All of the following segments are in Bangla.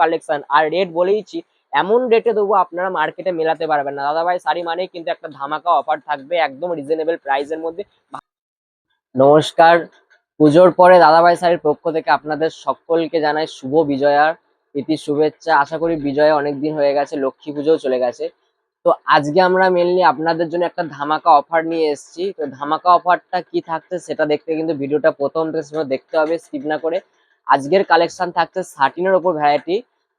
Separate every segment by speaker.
Speaker 1: কালেকশন। আর রেট বলেইছি, এমন রেটে দেবো আপনারা মার্কেটে মেলাতে পারবেন না। দাদাভাই শাড়ি মানেই কিন্তু একটা ধামাকা অফার থাকবে একদম রিজনেবল প্রাইসের মধ্যে। নমস্কার, পুজোর পরে দাদাভাই শাড়ির পক্ষ থেকে আপনাদের সকলকে জানাই শুভ বিজয়ার প্রীতি শুভেচ্ছা। আশা করি বিজয়া অনেকদিন হয়ে গেছে, লক্ষ্মী পুজোও চলে গেছে। তো আজকে আমরা মেনলি আপনাদের জন্য একটা ধামাকা অফার নিয়ে এসেছি। তো ধামাকা অফারটা কি থাকছে সেটা দেখতে কিন্তু ভিডিওটা প্রথম থেকে দেখতে হবে, স্কিপ না করে। আজকের কালেকশন থাকছে সাটিনের ওপর ভ্যারাইটি।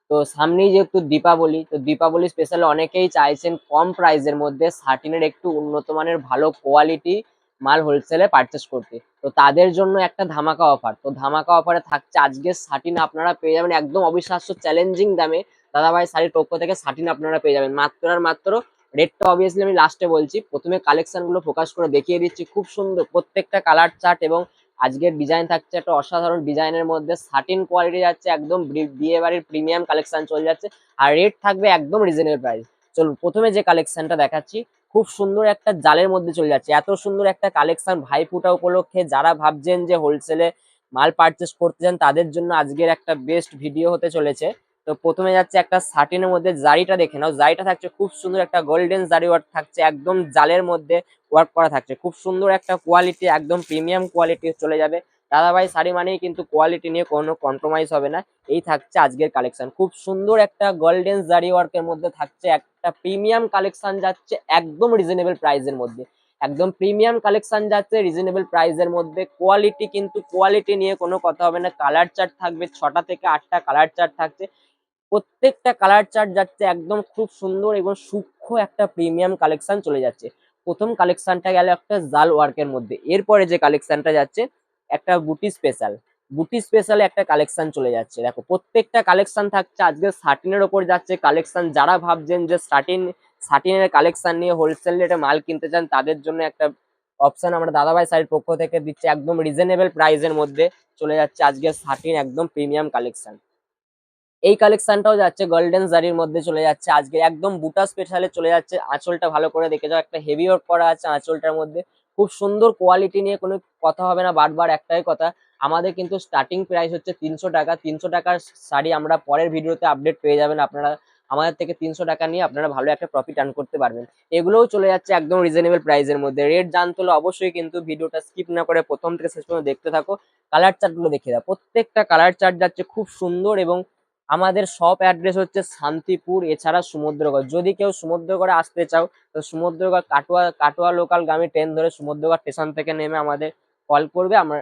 Speaker 1: তো সামনেই যেহেতু দীপাবলি, তো দীপাবলি স্পেশাল অনেকেই চাইছেন কম প্রাইসের মধ্যে সাটিনের একটু উন্নত মানের ভালো কোয়ালিটি মাল হোলসেলে পারচেস করতে। তো তাদের জন্য একটা ধামাকা অফার। তো ধামাকা অফারে থাকছে আজকে সাটিন আপনারা পেয়ে যাবেন একদম অবিশ্বাস্য চ্যালেঞ্জিং দামে। দাদাভাই শাড়ির পক্ষ থেকে সাটিন আপনারা পেয়ে যাবেন মাত্র আর মাত্র, রেটটা অবভিয়াসলি আমি লাস্টে বলছি, প্রথমে কালেকশন গুলো ফোকাস করে দেখিয়ে দিচ্ছি। খুব সুন্দর প্রত্যেকটা কালার চার্ট এবং আজকের ডিজাইন থাকছে একটা অসাধারণ ডিজাইনের মধ্যে। সাটিন কোয়ালিটি যাচ্ছে একদম বিয়ে বাড়ির প্রিমিয়াম কালেকশন চলে যাচ্ছে, আর রেট থাকবে একদম রিজনেবল প্রাইস। চলুন প্রথমে যে কালেকশনটা দেখাচ্ছি, খুব সুন্দর একটা জালের মধ্যে চলে যাচ্ছে। এত সুন্দর একটা কালেকশন ভাইফোঁটা উপলক্ষে যারা ভাবছেন যে হোলসেলে মাল পারচেস করতে চান তাদের জন্য আজকের একটা বেস্ট ভিডিও হতে চলেছে। তো প্রথমে যাচ্ছে একটা সাটিনের মধ্যে, জারিটা দেখে নাও। জারিটা থাকছে খুব সুন্দর একটা গোল্ডেন জারি ওয়ার্ক থাকছে, একদম জালের মধ্যে ওয়ার্ক করা থাকছে। খুব সুন্দর একটা কোয়ালিটি, একদম প্রিমিয়াম কোয়ালিটি চলে যাবে। দাদাভাই শাড়ি মানেই কিন্তু কোয়ালিটি নিয়ে কোনো কম্প্রোমাইজ হবে না। এই থাকছে আজকের কালেকশন, খুব সুন্দর একটা গোল্ডেন জারি ওয়ার্কের মধ্যে থাকছে একটা প্রিমিয়াম কালেকশন যাচ্ছে একদম রিজনেবল প্রাইসের মধ্যে। একদম প্রিমিয়াম কালেকশন যাচ্ছে রিজনেবল প্রাইসের মধ্যে। কোয়ালিটি কিন্তু কোয়ালিটি নিয়ে কোনো কথা হবে না। কালার চার্ট থাকবে 6টা থেকে 8টা কালার চার্ট থাকছে। প্রত্যেকটা কালার চার্ট যাচ্ছে একদম খুব সুন্দর এবং সূক্ষ্ম একটা প্রিমিয়াম কালেকশন চলে যাচ্ছে। প্রথম কালেকশনটা গেল একটা জাল ওয়ার্কের মধ্যে। এরপরে যে কালেকশনটা যাচ্ছে একটা বুটি স্পেশাল, বুটি স্পেশালে একটা কালেকশন চলে যাচ্ছে। দেখো প্রত্যেকটা কালেকশন থাকছে আজকে সাটিনের ওপর যাচ্ছে কালেকশন। যারা ভাবছেন যে সাটিনের কালেকশন নিয়ে হোলসেল রেটে মাল কিনতে চান তাদের জন্য একটা অপশন আমরা দাদাভাই শাড়ির পক্ষ থেকে দিচ্ছে একদম রিজনেবল প্রাইসের মধ্যে। চলে যাচ্ছে আজকে সাটিন একদম প্রিমিয়াম কালেকশন। এই কালেকশনটাও যাচ্ছে গোল্ডেন জারির মধ্যে চলে যাচ্ছে আজকে একদম বুটা স্পেশালে চলে যাচ্ছে। আঁচলটা ভালো করে দেখে যাও, একটা হেভি ওয়ার্ক করা আছে আঁচলটার মধ্যে। খুব সুন্দর কোয়ালিটি নিয়ে কোনো কথা হবে না। বারবার একটাই কথা, আমাদের কিন্তু স্টার্টিং প্রাইস হচ্ছে 300 টাকা। 300 টাকার শাড়ি আমরা পরের ভিডিওতে আপডেট পেয়ে যাবেন আপনারা। আমাদের থেকে 300 টাকা নিয়ে আপনারা ভালো একটা প্রফিট আর্ন করতে পারবেন। এগুলোও চলে যাচ্ছে একদম রিজনেবল প্রাইসের মধ্যে। রেট জানতে হলে অবশ্যই কিন্তু ভিডিওটা স্কিপ না করে প্রথম থেকে শেষ পর্যন্ত দেখতে থাকো। কালার চার্ট গুলো দেখে দাও, প্রত্যেকটা কালার চার্ট যাচ্ছে খুব সুন্দর। এবং আমাদের শপ অ্যাড্রেস হচ্ছে শান্তিপুর, এছাড়া সমুদ্রগড়। যদি কেউ সমুদ্রগড়ে আসতে চাও তো সমুদ্রগড় কাটোয়া কাটোয়া লোকাল গামী ট্রেন ধরে সমুদ্রগড় স্টেশন থেকে নেমে আমাদের কল করবে, আমরা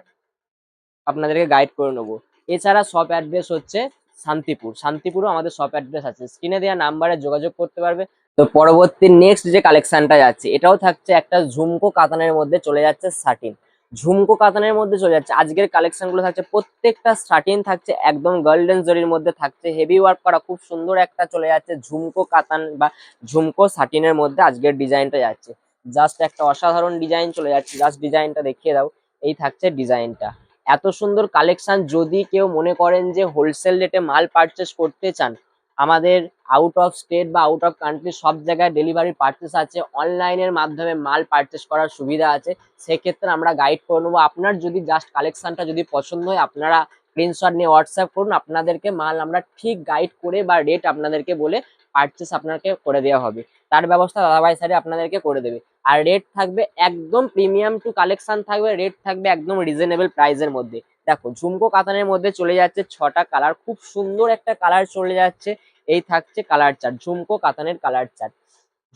Speaker 1: আপনাদেরকে গাইড করে নেবো। এছাড়া শপ অ্যাড্রেস হচ্ছে শান্তিপুর, শান্তিপুরও আমাদের শপ অ্যাড্রেস আছে, স্ক্রিনে দেওয়া নাম্বারে যোগাযোগ করতে পারবে। তো পরবর্তী নেক্সট যে কালেকশনটা যাচ্ছে এটাও থাকছে একটা ঝুমকো কাতানের মধ্যে চলে যাচ্ছে শাটিন। ঝুমকো কাতানের মধ্যে চলে যাচ্ছে আজকের কালেকশন গুলো থাকছে প্রত্যেকটা শাটিন থাকছে একদম গোল্ডেন জরির মধ্যে থাকছে, হেভি ওয়ার্ক করা খুব সুন্দর একটা চলে যাচ্ছে ঝুমকো কাতান বা ঝুমকো শাটিনের মধ্যে আজকের ডিজাইনটা যাচ্ছে। জাস্ট একটা অসাধারণ ডিজাইন চলে যাচ্ছে, জাস্ট ডিজাইনটা দেখিয়ে দাও। এই থাকছে ডিজাইনটা, এত সুন্দর কালেকশন। যদি কেউ মনে করেন যে হোলসেল রেটে মাল পারচেস করতে চান, আমাদের আউট অফ স্টেট বা আউট অফ কান্ট্রি সব জায়গায় ডেলিভারি পারচেস আছে, অনলাইনের মাধ্যমে মাল পারচেস করার সুবিধা আছে। সেক্ষেত্রে আমরা গাইড করে নেবো। আপনার যদি জাস্ট কালেকশনটা যদি পছন্দ হয় আপনারা স্ক্রিনশট নিয়ে হোয়াটসঅ্যাপ করুন, আপনাদেরকে মাল আমরা ঠিক গাইড করে বা রেট আপনাদেরকে বলে পারচেস আপনাকে করে দেওয়া হবে। তার ব্যবস্থা দাদাভাই স্যারে আপনাদেরকে করে দেবে। আর রেট থাকবে একদম প্রিমিয়াম টু কালেকশন থাকবে, রেট থাকবে একদম রিজনেবল প্রাইসের মধ্যে। দেখো ঝুমকো কাতানের মধ্যে চলে যাচ্ছে 6টা কালার, খুব সুন্দর একটা কালার চলে যাচ্ছে। এই থাকছে কালার চার্ট, ঝুমকো কাতানের কালার চার্ট।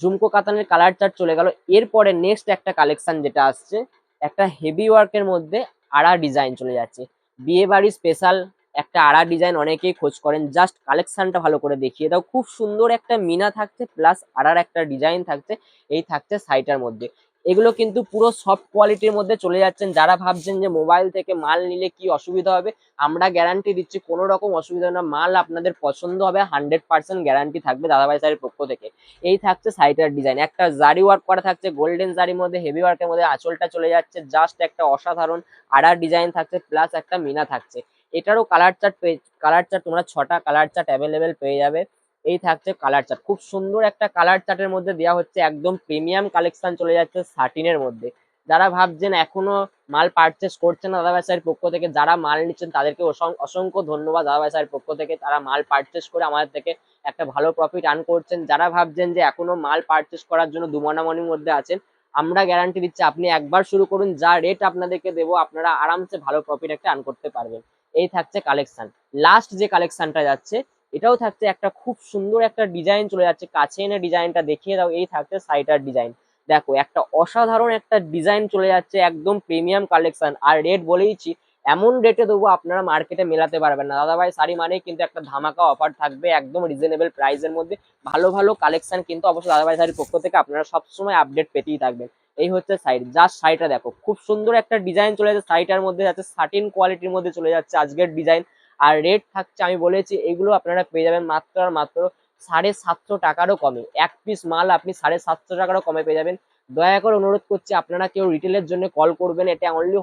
Speaker 1: ঝুমকো কাতানের কালার চার্ট চলে গেল। এরপরে নেক্সট একটা কালেকশন যেটা আসছে একটা হেভি ওয়ার্কের মধ্যে আড়া ডিজাইন চলে যাচ্ছে। বিয়ে বাড়ি স্পেশাল একটা আড়া ডিজাইন অনেকেই খোঁজ করেন, জাস্ট কালেকশনটা ভালো করে দেখিয়ে দাও। খুব সুন্দর একটা মিনা থাকছে প্লাস আড়ার একটা ডিজাইন থাকছে। এই থাকছে সাইটার মধ্যে। এগুলো কিন্তু পুরো সফট কোয়ালিটির মধ্যে চলে যাচ্ছেন। যারা ভাবছেন যে মোবাইল থেকে মাল নিলে কি অসুবিধা হবে, আমরা গ্যারান্টি দিচ্ছি কোনো রকম অসুবিধা না, মাল আপনাদের পছন্দ হবে, 100% গ্যারান্টি থাকবে দাদাভাই স্যারের পক্ষ থেকে। এই থাকছে সাইটার ডিজাইন, একটা জারি ওয়ার্ক করা থাকছে গোল্ডেন জারির মধ্যে, হেভি ওয়ার্কের মধ্যে আঁচলটা চলে যাচ্ছে, জাস্ট একটা অসাধারণ আড়ার ডিজাইন থাকছে প্লাস একটা মিনা থাকছে। এটারও কালার চার্ট তোমরা 6টা কালার চার্ট অ্যাভেলেবেল পেয়ে যাবে। এই থাকছে কালার চার্ট, খুব সুন্দর একটা কালার চার্টের মধ্যে দেওয়া হচ্ছে একদম প্রিমিয়াম কালেকশন চলে যাচ্ছে সাটিনের মধ্যে। যারা ভাবছেন এখনো মাল পারচেস করছেন না দাদাভাই স্যারের পক্ষ থেকে, যারা মাল নিচ্ছেন তাদেরকে অসংখ্য ধন্যবাদ দাদাভাই স্যারের পক্ষ থেকে। তারা মাল পারচেস করে আমাদের থেকে একটা ভালো প্রফিট আর্ন করছেন। যারা ভাবছেন যে এখনো মাল পারচেস করার জন্য দুমনামনির মধ্যে আছেন, আমরা গ্যারান্টি দিচ্ছি আপনি একবার শুরু করুন, যা রেট আপনাদেরকে দেবো আপনারা আরামসে ভালো প্রফিট একটা আর্ন করতে পারবেন। এই থাকছে কালেকশন। লাস্ট যে কালেকশনটা যাচ্ছে এটাও থাকছে একটা খুব সুন্দর একটা ডিজাইন চলে যাচ্ছে, কাছে এনে ডিজাইনটা দেখিয়ে দাও। এই থাকছে শাড়িটার ডিজাইন, দেখো একটা অসাধারণ একটা ডিজাইন চলে যাচ্ছে, একদম প্রিমিয়াম কালেকশন। আর রেট বলেইছি এমন রেটে দেবো আপনারা মার্কেটে মেলাতে পারবেন না দাদাভাই শাড়ি মানেই কিন্তু একটা ধামাকা অফার থাকবে একদম রিজনেবল প্রাইসের মধ্যে। ভালো ভালো কালেকশন কিন্তু অবশ্যই দাদাভাই শাড়ির পক্ষ থেকে আপনারা সবসময় আপডেট পেতেই থাকবেন। এই হচ্ছে শাড়ি, জাস্ট শাড়িটা দেখো খুব সুন্দর একটা ডিজাইন চলে যাচ্ছে শাড়িটার মধ্যে, যাচ্ছে সাটিন কোয়ালিটির মধ্যে চলে যাচ্ছে আজকের ডিজাইন। আর রেট থাকছে আমি বলেছি এগুলো আপনারা পেয়ে যাবেন মাত্র আর মাত্র 750 টাকারও কমে। এক পিস মাল আপনি 750 টাকারও কমে পেয়ে যাবেন। দয়া করে অনুরোধ করছি আপনারা কেউ রিটেলের জন্য কল করবেন, এটা অনলি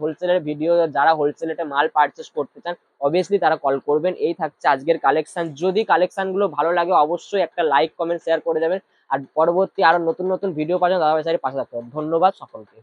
Speaker 1: হোলসেলের ভিডিও। যারা হোলসেলেটে মাল পারচেস করতে চান অবভিয়াসলি তারা কল করবেন। এই থাকছে আজকের কালেকশন। যদি কালেকশনগুলো ভালো লাগে অবশ্যই একটা লাইক কমেন্ট শেয়ার করে দেবেন। আর পরবর্তী আরো নতুন নতুন ভিডিও পাওয়ার জন্য দাদাভাই স্যারের পাশে থাকতে হবে। ধন্যবাদ সকলকে।